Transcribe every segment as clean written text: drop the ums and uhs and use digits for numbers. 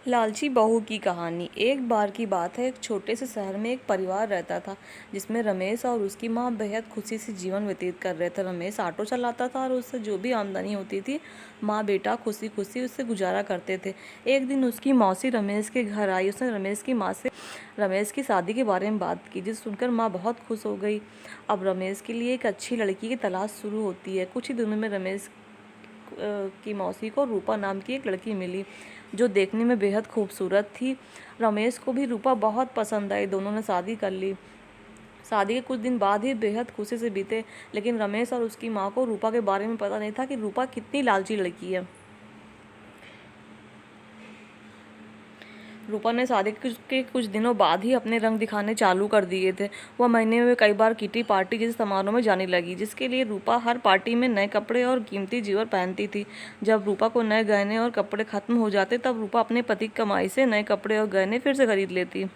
लालची बहू की कहानी। एक बार की बात है, एक छोटे से शहर में एक परिवार रहता था जिसमें रमेश और उसकी माँ बेहद खुशी से जीवन व्यतीत कर रहे थे। रमेश ऑटो चलाता था और उससे जो भी आमदनी होती थी, माँ बेटा खुशी खुशी उससे गुजारा करते थे। एक दिन उसकी मौसी रमेश के घर आई। उसने रमेश की माँ से रमेश की शादी के बारे में बात की, जिसे सुनकर माँ बहुत खुश हो गई। अब रमेश के लिए एक अच्छी लड़की की तलाश शुरू होती है। कुछ ही दिनों में रमेश की मौसी को रूपा नाम की एक लड़की मिली, जो देखने में बेहद खूबसूरत थी। रमेश को भी रूपा बहुत पसंद आई। दोनों ने शादी कर ली। शादी के कुछ दिन बाद ही बेहद खुशी से बीते, लेकिन रमेश और उसकी माँ को रूपा के बारे में पता नहीं था कि रूपा कितनी लालची लड़की है। रूपा ने शादी के कुछ दिनों बाद ही अपने रंग दिखाने चालू कर दिए थे। वह महीने में कई बार किटी पार्टी जैसे समारोह में जाने लगी, जिसके लिए रूपा हर पार्टी में नए कपड़े और कीमती जेवर पहनती थी। जब रूपा को नए गहने और कपड़े खत्म हो जाते, तब रूपा अपने पति की कमाई से नए कपड़े और गहने फिर से खरीद लेती,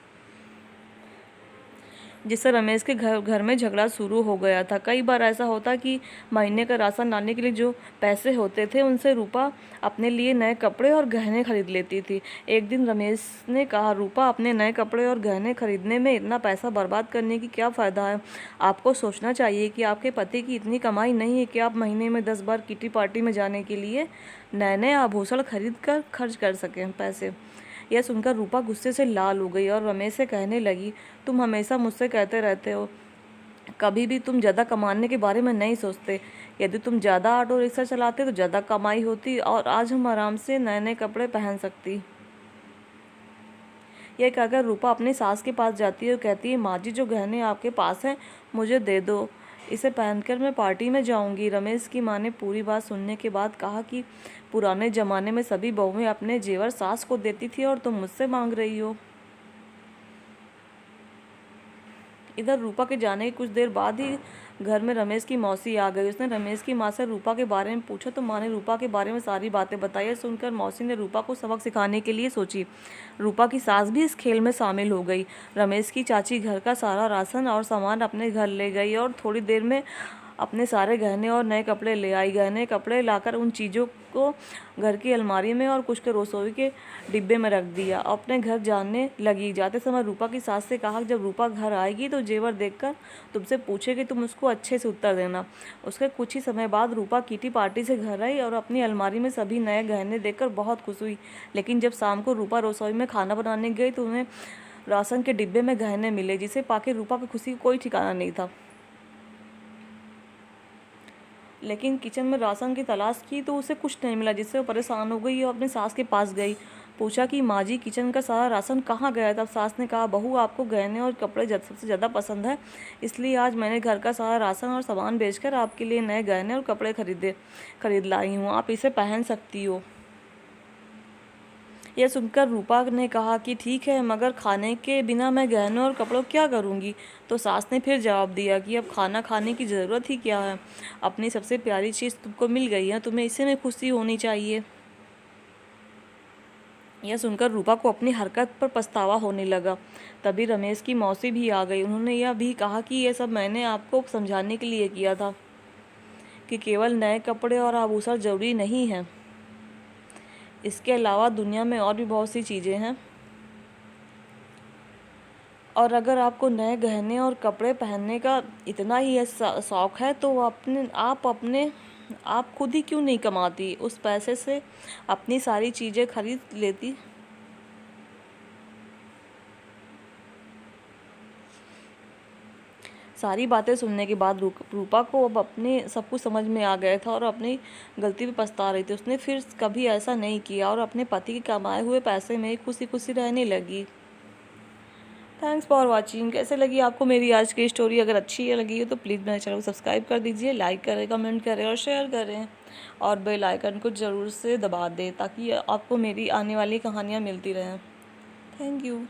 जिससे रमेश के घर में झगड़ा शुरू हो गया था। कई बार ऐसा होता कि महीने का राशन लाने के लिए जो पैसे होते थे, उनसे रूपा अपने लिए नए कपड़े और गहने खरीद लेती थी। एक दिन रमेश ने कहा, रूपा, अपने नए कपड़े और गहने खरीदने में इतना पैसा बर्बाद करने की क्या फ़ायदा है। आपको सोचना चाहिए कि आपके पति की इतनी कमाई नहीं है कि आप महीने में 10 बार किटी पार्टी में जाने के लिए नए नए आभूषण खरीद कर खर्च कर सकें पैसे। यह सुनकर रूपा गुस्से से लाल हो गई और रमेश से कहने लगी, तुम हमेशा मुझसे कहते रहते हो, कभी भी तुम ज़्यादा कमाने के बारे में नहीं सोचते। यदि तुम ज़्यादा ऑटो रिक्शा चलाते तो ज़्यादा कमाई होती और आज हम आराम से नए नए कपड़े पहन सकती। यह कहकर रूपा अपनी सास के पास जाती है और कहती है, माँ जी, जो गहने आपके पास हैं मुझे दे दो, इसे पहनकर मैं पार्टी में जाऊंगी। रमेश की माँ ने पूरी बात सुनने के बाद कहा कि पुराने ज़माने में सभी बहुएं अपने जेवर सास को देती थी और तुम मुझसे मांग रही हो। इधर रूपा के जाने के कुछ देर बाद ही घर में रमेश की मौसी आ गई। उसने रमेश की माँ से रूपा के बारे में पूछा तो माँ ने रूपा के बारे में सारी बातें बताई। सुनकर मौसी ने रूपा को सबक सिखाने के लिए सोची। रूपा की सास भी इस खेल में शामिल हो गई। रमेश की चाची घर का सारा राशन और सामान अपने घर ले गई और थोड़ी देर में अपने सारे गहने और नए कपड़े ले आई। गहने कपड़े लाकर उन चीज़ों को घर की अलमारी में और कुछ के रसोई के डिब्बे में रख दिया। अपने घर जाने लगी। जाते समय रूपा की सास से कहा, जब रूपा घर आएगी तो जेवर देखकर तुमसे पूछेगी, तुम उसको अच्छे से उत्तर देना। उसके कुछ ही समय बाद रूपा किटी पार्टी से घर आई और अपनी अलमारी में सभी नए गहने देखकर बहुत खुश हुई। लेकिन जब शाम को रूपा रसोई में खाना बनाने गई तो उन्हें राशन के डिब्बे में गहने मिले, जिसे पाके रूपा की खुशी का कोई ठिकाना नहीं था। लेकिन किचन में राशन की तलाश की तो उसे कुछ नहीं मिला, जिससे वो परेशान हो गई और अपनी सास के पास गई। पूछा कि माँ जी, किचन का सारा राशन कहाँ गया। तब सास ने कहा, बहू, आपको गहने और कपड़े सबसे ज़्यादा पसंद है, इसलिए आज मैंने घर का सारा राशन और सामान बेचकर आपके लिए नए गहने और कपड़े खरीद लाई हूँ। आप इसे पहन सकती हो। यह सुनकर रूपा ने कहा कि ठीक है, मगर खाने के बिना मैं गहनों और कपड़ों क्या करूँगी। तो सास ने फिर जवाब दिया कि अब खाना खाने की ज़रूरत ही क्या है। अपनी सबसे प्यारी चीज़ तुमको मिल गई है, तुम्हें इसी में खुशी होनी चाहिए। यह सुनकर रूपा को अपनी हरकत पर पछतावा होने लगा। तभी रमेश की मौसी भी आ गई। उन्होंने यह भी कहा कि यह सब मैंने आपको समझाने के लिए किया था कि केवल नए कपड़े और आभूषण जरूरी नहीं है। इसके अलावा दुनिया में और भी बहुत सी चीज़ें हैं, और अगर आपको नए गहने और कपड़े पहनने का इतना ही शौक़ है तो आप खुद ही क्यों नहीं कमाती, उस पैसे से अपनी सारी चीज़ें खरीद लेती। सारी बातें सुनने के बाद रूपा को अब अपने सब कुछ समझ में आ गया था और अपनी गलती पे पछता रही थी। उसने फिर कभी ऐसा नहीं किया और अपने पति के कमाए हुए पैसे में खुशी खुशी रहने लगी। Thanks for watching. कैसे लगी आपको मेरी आज की स्टोरी? अगर अच्छी लगी हो तो प्लीज़ मेरे चैनल को सब्सक्राइब कर दीजिए, लाइक करें, कमेंट करें और शेयर करें, और बेल आइकन को ज़रूर से दबा दें ताकि आपको मेरी आने वाली कहानियाँ मिलती रहें। Thank you.